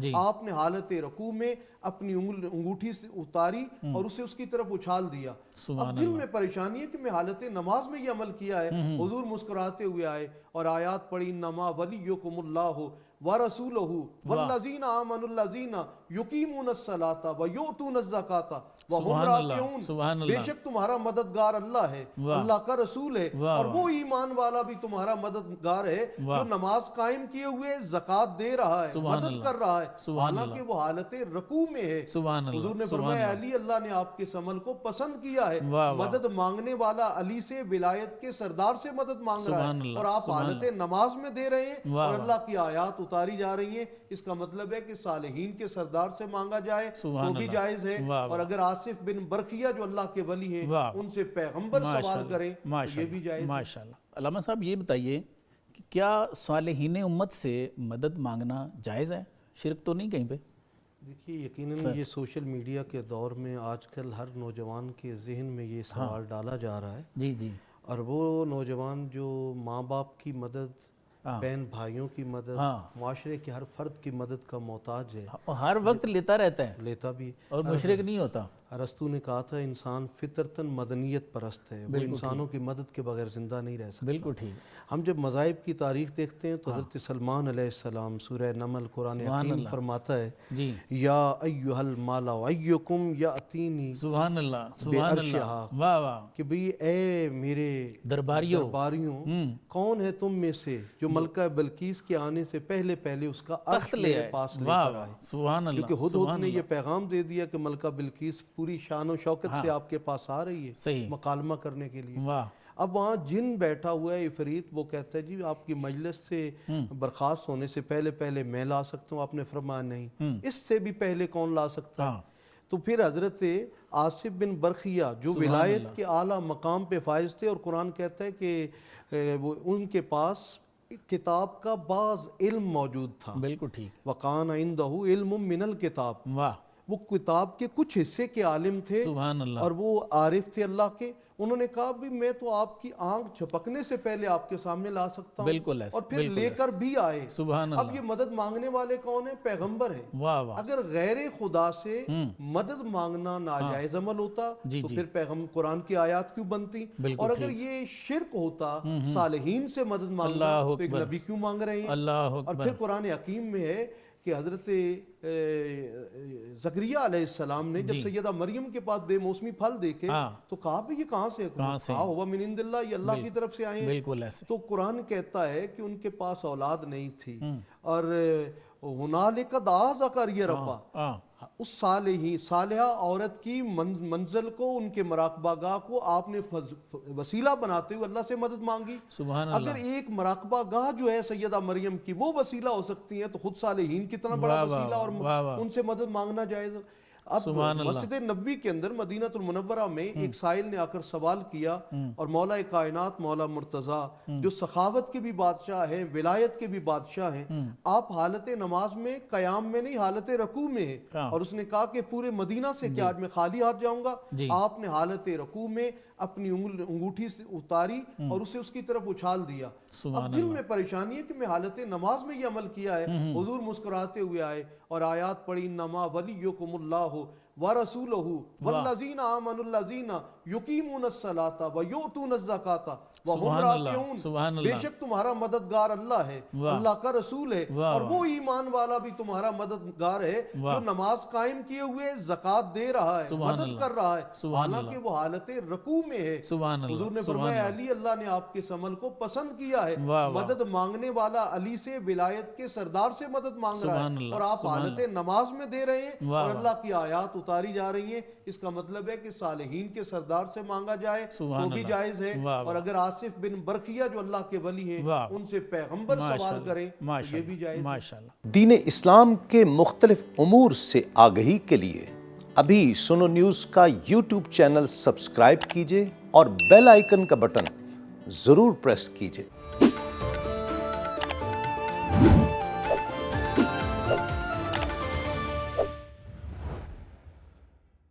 جی آپ نے حالت رکوع میں اپنی انگوٹھی سے اتاری اور اسے اس کی طرف اچھال دیا. اب دل میں پریشانی ہے کہ میں حالت نماز میں یہ عمل کیا ہے. حضور مسکراتے ہوئے آئے اور آیات پڑھی انما ولیکم اللہ ورسولہ والذین آمنوا الذین یقیمون الصلاۃ ویؤتون الزکاۃ وہم راکعون. بے شک تمہارا مددگار اللہ ہے, اللہ کا رسول ہے, اور وہ ایمان والا بھی تمہارا مددگار ہے جو نماز قائم کیے ہوئے زکوٰۃ دے رہا ہے, مدد کر رہا ہے, حالانکہ وہ حالت رکوع میں ہے. حضور نے فرمایا علی, اللہ نے آپ کے اس عمل کو پسند کیا ہے. مدد مانگنے والا علی سے ولایت کے سردار سے مدد مانگ رہا ہے اور آپ حالت نماز میں دے رہے ہیں اور اللہ کی آیات اتاری جا رہی ہیں. اس کا مطلب ہے کہ صالحین کے سردار سے مانگا جائے تو بھی جائز ہے, اور اگر آصف بن برخیہ جو اللہ کے ولی ہیں ان سے پیغمبر سوال کریں تو یہ بھی جائز ہے. ماشاءاللہ. علامہ صاحب یہ بتائیے کہ کیا صالحین امت سے مدد مانگنا جائز ہے؟ شرک تو نہیں کہیں پہ؟ دیکھیے یقیناً یہ سوشل میڈیا کے دور میں آج کل ہر نوجوان کے ذہن میں یہ سوال ڈالا جا رہا ہے. جی جی. اور وہ نوجوان جو ماں باپ کی مدد, بہن بھائیوں کی مدد, معاشرے کے ہر فرد کی مدد کا محتاج ہے, ہر وقت لیتا رہتا ہے, لیتا بھی, اور مشرک نہیں ہوتا. ارسطو نے کہا تھا انسان فطرتاً مدنیت پرست ہے, وہ انسانوں کی مدد کے بغیر زندہ نہیں رہ سکتا. بالکل ٹھیک. ہم جب مذاہب کی تاریخ دیکھتے ہیں تو حضرت سلمان علیہ السلام سورہ نمل قرآن حکیم فرماتا ہے جی یا ایھا المالا ایکم یاتینی سبحان اللہ سبحان اللہ, واہ واہ, کہ بھئی اے میرے درباریوں کون ہے تم میں سے جو ملکہ بلقیس کے آنے سے پہلے پہلے اس کا عرش میرے پاس لے کر آئے. سبحان اللہ. کیونکہ ہدہد نے یہ پیغام دے دیا کہ ملکہ بلقیس پوری شان و شوکت سے آپ کے پاس آ رہی ہے مکالمہ کرنے کے لیے. اب وہاں جن بیٹھا ہوا ہے عفریت, وہ کہتا ہے جی آپ کی مجلس سے برخاست ہونے سے پہلے پہلے میں لا سکتا ہوں. آپ نے فرمایا نہیں, اس سے بھی پہلے کون لا سکتا ہے؟ تو پھر حضرت آصف بن برخیہ جو ولایت کے اعلیٰ مقام پہ فائز تھے, اور قرآن کہتا ہے کہ ان کے پاس کتاب کا بعض علم موجود تھا. بالکل ٹھیک. وَقَانَ عِنْدَهُ علم من الکتاب, وہ کتاب کے کچھ حصے کے عالم تھے اور وہ عارف تھے اللہ کے. انہوں نے کہا بھی میں تو آپ کی آنکھ جھپکنے سے پہلے آپ کے سامنے لا سکتا ہوں. بالکل. اور پھر لے کر بھی آئے. سبحان اللہ. اب یہ مدد مانگنے والے کون ہیں؟ پیغمبر ہیں. اگر غیر خدا سے مدد مانگنا ناجائز عمل ہوتا تو پھر پیغمبر قرآن کی آیات کیوں بنتی؟ اور اگر یہ شرک ہوتا صالحین سے مدد مانگنا تو ایک نبی کیوں مانگ رہے ہیں؟ اور پھر قرآن حکیم میں ہے کہ حضرت زکریا علیہ السلام نے جب سیدہ مریم کے پاس بے موسمی پھل دیکھے تو کہا بھی یہ کہاں سے ہے؟ کہا ہوا من عند اللہ, یہ اللہ کی طرف سے آئے ہیں. تو قرآن کہتا ہے کہ ان کے پاس اولاد نہیں تھی, اور ہنالک دعا زکریا ربہ, اس صالحہ عورت کی منزل کو, ان کے مراقبہ گاہ کو آپ نے وسیلہ بناتے ہوئے اللہ سے مدد مانگی. اگر ایک مراقبہ گاہ جو ہے سیدہ مریم کی وہ وسیلہ ہو سکتی ہے تو خود صالحین کتنا بڑا وسیلہ, اور ان سے مدد مانگنا جائز. اب مسجد نبوی کے اندر مدینہ المنورہ میں ایک سائل نے آ کر سوال کیا, اور مولا کائنات مولا مرتضیٰ جو سخاوت کے بھی بادشاہ ہیں, ولایت کے بھی بادشاہ ہیں, آپ حالت نماز میں قیام میں نہیں حالت رکوع میں ہیں. اور اس نے کہا کہ پورے مدینہ سے کیا آج میں خالی ہاتھ جاؤں گا؟ آپ نے حالت رکوع میں اپنی انگوٹھی سے اتاری اور اسے اس کی طرف اچھال دیا. اب دل میں پریشانی ہے کہ میں حالت نماز میں یہ عمل کیا ہے. حضور مسکراتے ہوئے آئے اور آیات پڑھی انما ولیکم اللہ ورسولہ والذین آمنوا الذین یقیمون الصلاۃ ویؤتون الزکاۃ وہم راکعون. بے شک تمہارا مددگار اللہ ہے, اللہ کا رسول ہے, اور وہ ایمان والا بھی تمہارا مددگار ہے جو نماز قائم کیے ہوئے زکوٰۃ دے رہا ہے, مدد کر رہا ہے, حالانکہ وہ حالت رکوع میں ہے. حضور نے فرمایا علی, اللہ نے آپ کے اس عمل کو پسند کیا ہے. مدد مانگنے والا علی سے ولایت کے سردار سے مدد مانگ رہا ہے, اور آپ حالت نماز میں دے رہے ہیں اور اللہ کی آیات اتاری جا رہی ہیں. اس کا مطلب ہے کہ صالحین کے سردار سے مانگا جائے تو بھی جائز ہے, اور اگر آصف بن برخیہ جو اللہ کے ولی ہیں ان سے پیغمبر سوال کریں تو یہ بھی جائز ہے. دین اسلام کے مختلف امور سے آگہی کے لیے ابھی سنو نیوز کا یوٹیوب چینل سبسکرائب کیجئے اور بیل آئیکن کا بٹن ضرور پریس کیجئے.